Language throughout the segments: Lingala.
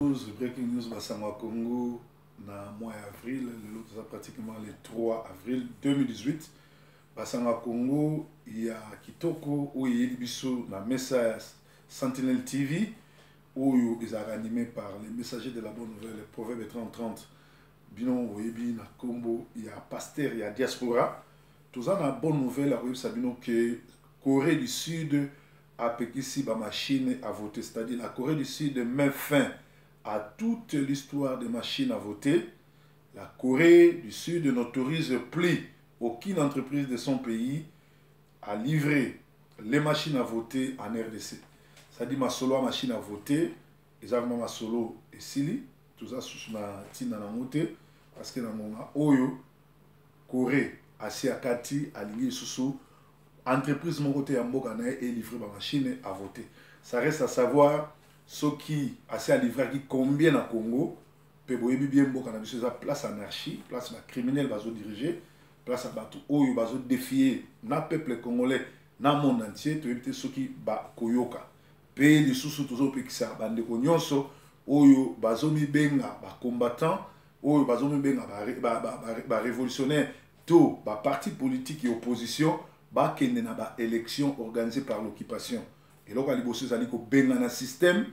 Breaking news Bassangwa Congo na mois avril, l'autre pratiquement le 3 avril 2018. Bassangwa Congo, il y a Kitoko où il y a Libiso na message Sentinel TV où ils sont animés par les messagers de la bonne nouvelle, les proverbes 30-30. Binon Oyebi na Combo, il y a Pasteur, il y a Diaspora. Tout ça na bonne nouvelle à Oyebi Sabino que Corée du Sud a péquissi ba machine à voter, c'est-à-dire la Corée du Sud met fin à toute l'histoire des machines à voter. La Corée du Sud n'autorise plus aucune entreprise de son pays à livrer les machines à voter en RDC. C'est-à-dire ma solo machine à voter, exactement ma solo et Sili, tout ça sous ma tina na moté, parce que dans mon Oyo, Corée, Asia Kati, aligné sous entreprise mon côté à Mbogana et livrer ma machine à voter. Ça reste à savoir ce qui assez à livrer qui combien à Congo peut bien Mbogana biso ça place anarchie, place la criminel va se diriger, place à bateau Oyo va se défier na peuple congolais na monde entier, tu éviter ce qui ba koyoka. Pays de sous toujours pe qui ça bande nyonso Oyo bazomi benga ba combattant, Oyo bazomi benga ba révolutionnaire, tout ba parti politique et opposition ba kende na ba élection organisée par l'occupation. Et là, il y a un système,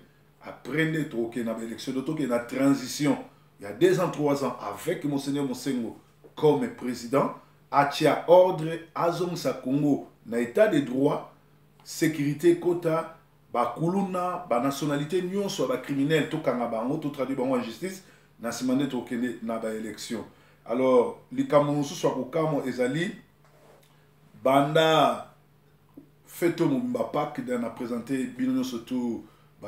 après na élection, na transition. Il y a 2 ans, 3 ans, avec Monseigneur Monsengo comme président, a tia ordre à Zonsa Congo, na état de droit, sécurité, quota, ba kuluna, ba nationalité, nyon soit ba criminel, to kanga bango, to traduit bango en justice, na simande to kende na ba élection. Alors, li kamonsu soit ko kamo ezali, banda, fête au Pâques, on a présenté bien surtout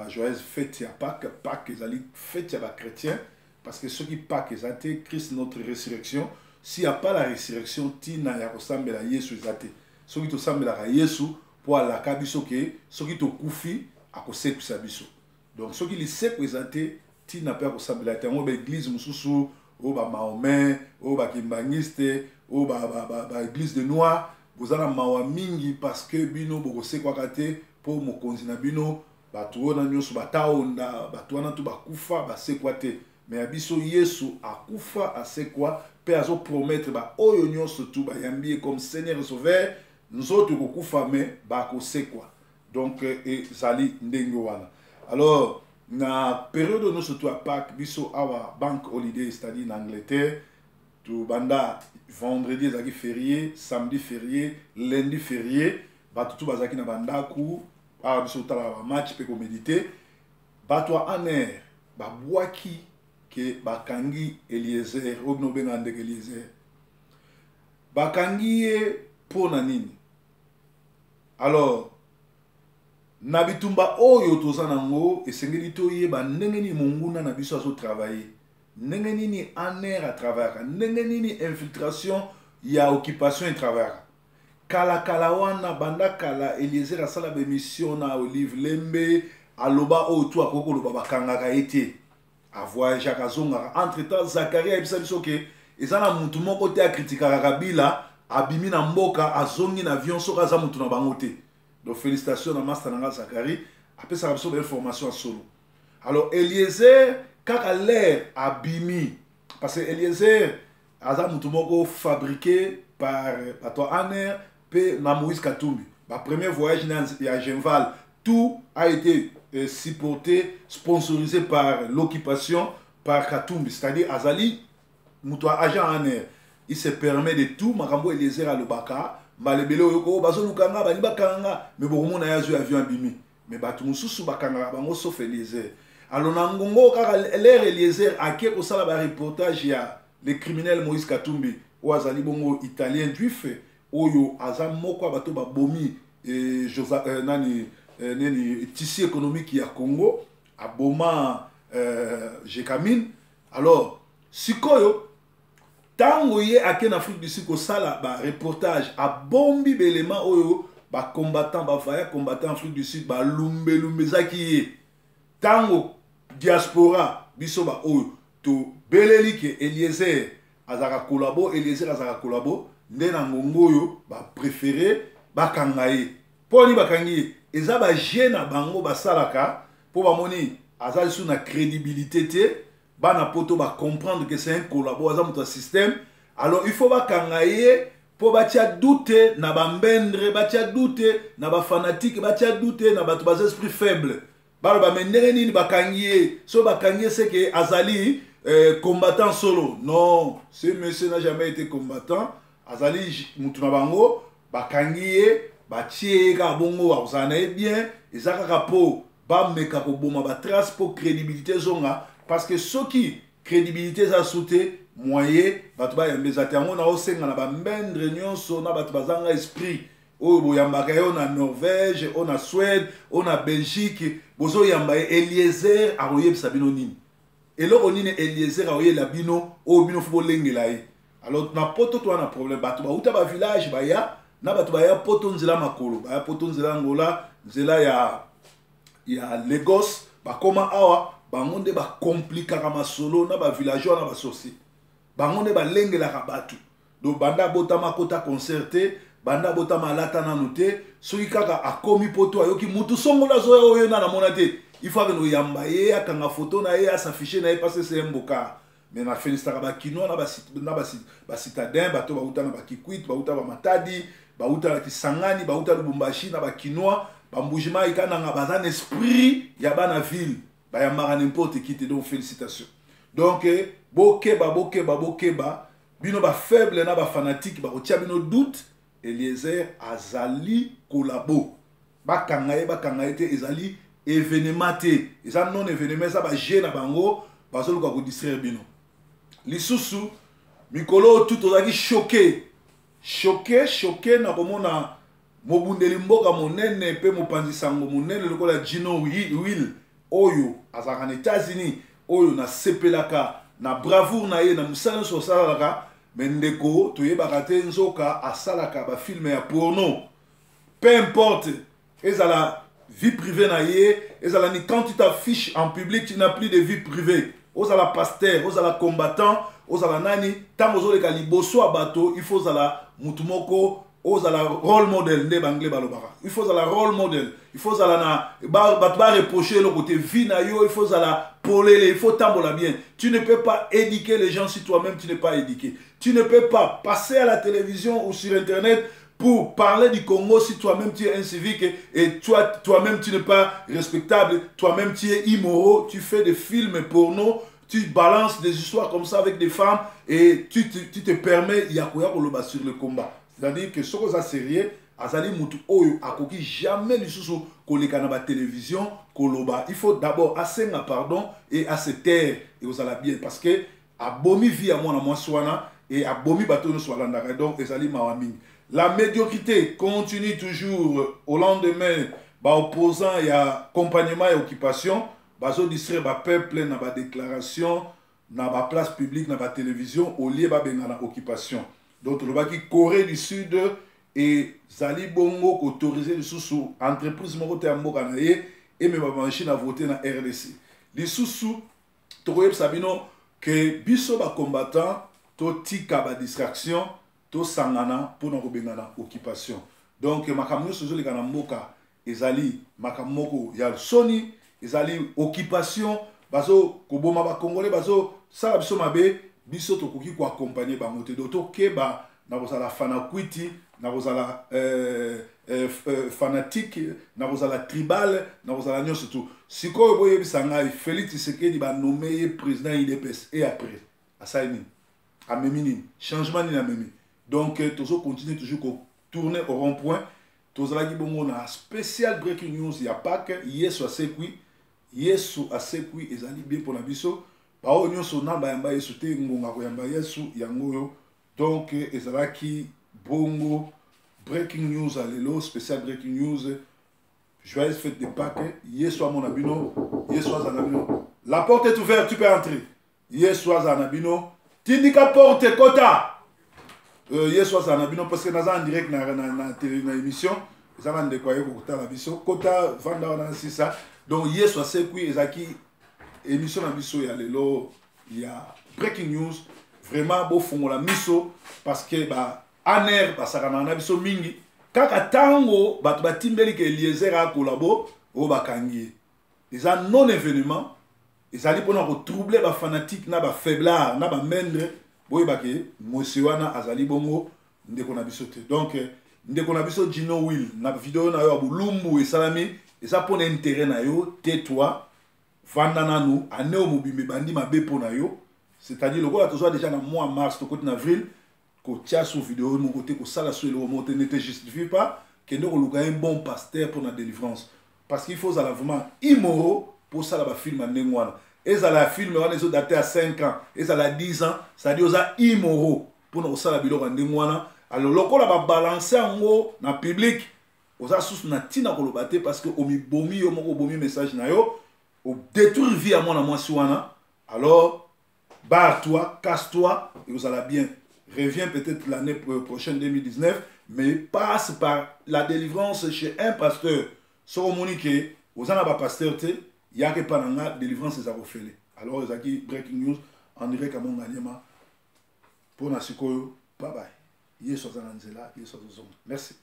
joyeuse fête à Pâques, Pâques ils allaient fête à chrétien parce que ceux qui Pâques ils ont Christ notre résurrection. S'il n'y a pas la résurrection, tina ya ressemble à Jésus zate. Ceux qui te semblent à Jésus pour la kabiso ke, ceux qui te koufi à cause de sa biso. Donc ceux qui les sait qu'ils ont tina pas ressemble à l'église église mususu, au ba Mahomet, au ba Kimbangiste, au ba église de Noir. Vous avez mawa mingi parce que bino bokose kwa kate pour mokonzi na bino batu na nyoso bataonda batu na tu bakufa basekwate mais abiso Yesu akufa asekwa pe azo promettre ba oyo nyoso tu ba yambie comme Seigneur et Sauveur nous autres kokufa mais ba kosekwa donc et zali ndenge wana. Alors na période nous surtout à Pâques biso awa bank holiday c'est-à-dire en Angleterre tout banda vendredi zaki férié, samedi férié, lundi férié, batu tout bazaki na bandaku, a biso tala match pe ko méditer, bato aner, ba boaki ke bakangi Eliezer, obno benga ndeke Eliezer. Bakangi po na nini. Alors nabitumba oyo toza nango esengeli to yeba ndenge ni monguna na biso azo travailler. N'engeni ni aner à travers, n'engeni ni infiltration, il y a occupation et travers. Kala wana banda kala Eliezer a sala mission na Olive Lembe aloba o to akoko loba bakangaka ete a voyage à Kazonga. Entre temps Zacharie a bisa biso ke ezana mutu moko te a critiquer Kabila abimi na mboka azongi na avion soka za mutu na bango te. Donc félicitations à master nanga Zacharie après ça biso belle formation à solo. Alors Eliezer kaka l'air abimi parce que Eliezer aza mutu moko fabriqué par Pato Aner pe na Moïse Katumbi. Ba premier voyage à Genval, tout a été supporté, sponsorisé par l'occupation par Katumbi, c'est-à-dire Azali mutu agent Aner. Il se permet de tout makambo Eliezer à Lubaka, malebele yoko bazo lukanga bani bakanga mais beaucoup na yazu avion abimi. Mais batu mususu bakanga bango sauf Eliezer. Alors, Nangongo, car l'air Eliezer a qui pour ça la reportage, il y a les criminels Moïse Katumbi, ou Azali Bongo italien juif, Oyo Azam Moko Bato Babomi, et Nani tissu économique qui a Congo, à Boma Jekamine. Alors, Sikoyo, Tango yé a en Afrique du Sud, ça la reportage, à Bombi Belema Oyo, ba combattant, ba faya combattant en Afrique du Sud, ba Lumbe Zaki. Tango diaspora bisoba oyo to beleli ke Eliezer azaka kolabo Eliezer azaka kolabo ndena ngongo yo ba préféré bakangaye poni bakangi eza ba jeune bango basalaka po ba moni azali sous na crédibilité te bana poto ba comprendre que c'est un collaborateur dans système alors il faut ba kangaye po batia doute na ba mbendre batia doute na ba fanatique batia doute na ba esprit faible balo ba mendere nini bakangiye so bakangiye c'est que azali combattant solo non ce monsieur n'a jamais été combattant azali mutu na bango bakangiye batie ka bongo bazana bien ezaka kapo ba meka ko boma ba trace pour crédibilité zonga parce que ceux qui crédibilité za sauté moyen batu ba yambeza tango na osenga na ba mbendre nyonso na batu bazanga esprit oyo boyambaka yo na Norvège on a Suède on a Belgique bozo yamba Eliezer aroyebisa bino nini eloko nini Eliezer aroyela bino o bino fo lengela ye alors na poto to na problème batu ba uta ba village ba ya na batu ba ya poto nzela makolo ba ya poto nzela ngola nzela ya Lagos ba koma awa bango nde ba compliquer masolo na ba villageois na ba soci bango nde ba lengela ka batu do banda bota makota concerté banda bota malata na noté soki kaka akomi poto ayoki mutu songola zoya oyo na mona te il faut que no yamba ye akanga photo na ye s'afficher na ye parce que c'est un boka mais na félicitaka ba kinois na ba citadin bato ba uta na ba Kikwit ba uta ba Matadi ba uta na Kisangani ba uta Lubumbashi na ba kinois ba mbujima ikana nga bazan esprit ya bana ville ba ya mara n'importe qui te donc félicitations donc bokeba bino ba faible na ba fanatique ba otia bino doute Eliezer azali kolabo bakanga te ezali événement te eza non événement ça ba gêne na bango bazoluka ko distraire bino lisusu mikolo tout ozaki choqué na komona mobundeli mboka monene pe mopanzi sango monene lokola Gino Will oyo azaka na États-Unis oyo na sepelaka na bravoure na ye na musala so salaka mendeko toyebaka te nzoka asalaka ba film ya porno peu importe ezala vie privée na ye ezala ni quand tu t'affiches en public tu n'as plus de vie privée ozala pasteur ozala combattant ozala nani tango ozoleka liboso ya bato il faut zala mutu moko ozala role model nde banglais balobaka il faut zala role model il faut zala na bato ba reprocher le côté vie na yo il faut zala polele il faut tambola bien tu ne peux pas éduquer les gens si toi-même tu n'es pas éduqué tu ne peux pas passer à la télévision ou sur internet pour parler du Congo si toi-même tu es incivique et toi-même tu n'es pas respectable, toi-même tu es immoraux, tu fais des films porno, tu balances des histoires comme ça avec des femmes et tu te permets yakoya koloba sur le combat. C'est-à-dire que ce que ça sérieux, azali mutu oyo akoki jamais lisusu koleka na ba télévision koloba. Il faut d'abord asenga pardon et à se taire et osala bien parce que abomi vie à moi na moi swana et abomi bato no swala ndaka donc ezali mawamini. La médiocrité continue toujours au lendemain. Opposant et accompagnement et occupation. Bazo distraire ba peuple na ba déclaration, na ba place publique, na ba télévision, au lieu ba bengana occupation. Donc le baki Corée du Sud et Zali Bongo autorisé sous entreprise moko te mboka na ye et même ba machine à voter na RDC. Les sous tokoyeb sabino que biso ba combattant to tika ba distraction to sangana pour nous bengana occupation donc makamyo sozo lekana mboka ezali makamoko ya soni ezali occupation bazo koboma ba congolais bazo sala biso mabe biso to koki ko accompagner ba moté do to keba na kozala fanakwiti na kozala fanatique na kozala tribal na kozala nyonso tout sikoyo boye bisanga Félix Tshisekedi ba nommé président IDPS et après asaini amemini changement ni amemi. Donc, toujours continuer toujours tourner au rond-point. Tous les bongo na spécial breaking news. Il y a pas que yesu a sekui et zali bien pour la biso. Ba o nyonso na ba yamba yesu te ngonga ko yamba yesu yango. Donc, ezalaki bongo breaking news alelo spécial breaking news. Joyeuse fête de Pâques. Yesu a mon abino. Yesu a zanabino. La porte est ouverte, tu peux entrer. Yesu a zanabino. Tindika porte kota. Hier soir, ça a bien parce que nous sommes en direct dans l'émission. Nous avons découvert Kota la biso. Kota, Vanda, on a ça. Donc, hier soir, c'est quoi Ezaki émission la biso, il y a breaking news. Vraiment, beau fond la miso parce que, aner, ça a un biso mingi. Kaka tango, timbeli que Eliezer a collabo, o bakangi. eza non événement ezali mpona kotroubler bafanatique na bafaiblard na bamendre boyebake monsieur wana azali bongo ndeko na biso te. Donc ndeko na biso Gino Will na video na yo ya bulumbu esalami eza mpona intérêt na yo, tais-toi, vanda nanu ane omobimbe bandi mabe mpona yo. C'est-à-dire lokola tozwa déjà na mois mars tokoti na avril kotia sur vidéo mon côté kosala so eloko moto ne te justifie pas kende koluka un bon pasteur pour la délivrance, parce qu'il faut ça vraiment immoraux pour ça la film en ndenge wana ezala film wana ezo daté à 5 ans ezala 10 ans, ça dit oza immoraux pour na kosala biloko ndenge wana. Alors lokola ba balancer ngo na public oza sous na tina koloba te parce que omi bomi yo moko bomi message na yo o détruire vie à moi na mwasi wana. Alors barre-toi, casse-toi et vous allez bien. Reviens peut-être l'année prochaine 2019, mais passe par la délivrance chez un pasteur. Sur Monique, vous avez un pasteur, il y a que pas la délivrance des affaires. Alors, vous avez breaking news en direct à mon gagnement. Pour Nasiko, bye bye. Merci.